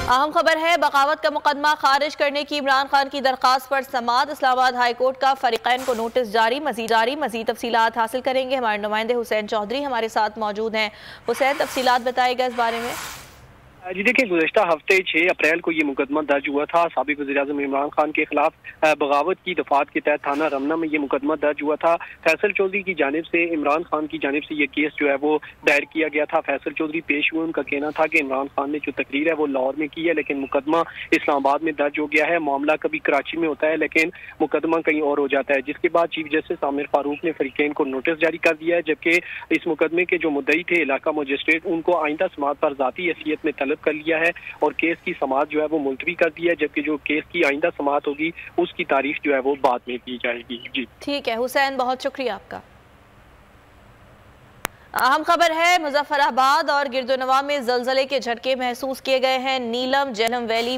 अहम खबर है, बगावत का मुकदमा खारिज करने की इमरान खान की दरखास्त पर समाअत। इस्लामाबाद हाई कोर्ट का फरीकैन को नोटिस जारी। मजीद तफसीलात हासिल करेंगे। हमारे नुमाइंदे हुसैन चौधरी हमारे साथ मौजूद हैं। हुसैन, तफसीलात बताएगा इस बारे में। जी देखिए, गुज़श्ता हफ्ते 6 अप्रैल को ये मुकदमा दर्ज हुआ था। साबिक़ वज़ीर-ए-आज़म इमरान खान के खिलाफ बगावत की दफात के तहत थाना रमना में ये मुकदमा दर्ज हुआ था। फैसल चौधरी की जानिब से इमरान खान की जानिब से ये केस जो है वो दायर किया गया था। फैसल चौधरी पेश हुए। उनका कहना था कि इमरान खान ने जो तकरीर है वो लाहौर में की है, लेकिन मुकदमा इस्लामाबाद में दर्ज हो गया है। मामला कभी कराची में होता है लेकिन मुकदमा कहीं और हो जाता है, जिसके बाद चीफ जस्टिस आमिर फारूक ने फरीकैन को नोटिस जारी कर दिया है। जबकि इस मुकदमे के जो मुद्दई थे इलाका मजिस्ट्रेट, उनको आइंदा समाअत पर ज़ाती हैसियत में तलब कर लिया है और केस की समाअत जो है वो मुलतवी कर दी है। जबकि जो केस की आइंदा समाअत होगी उसकी तारीख जो है वो बाद में दी जाएगी। जी ठीक है हुसैन, बहुत शुक्रिया आपका। अहम खबर है, मुजफ्फराबाद और गिरदोनवा में जलजले के झटके महसूस किए गए हैं। नीलम, जेहलम वैली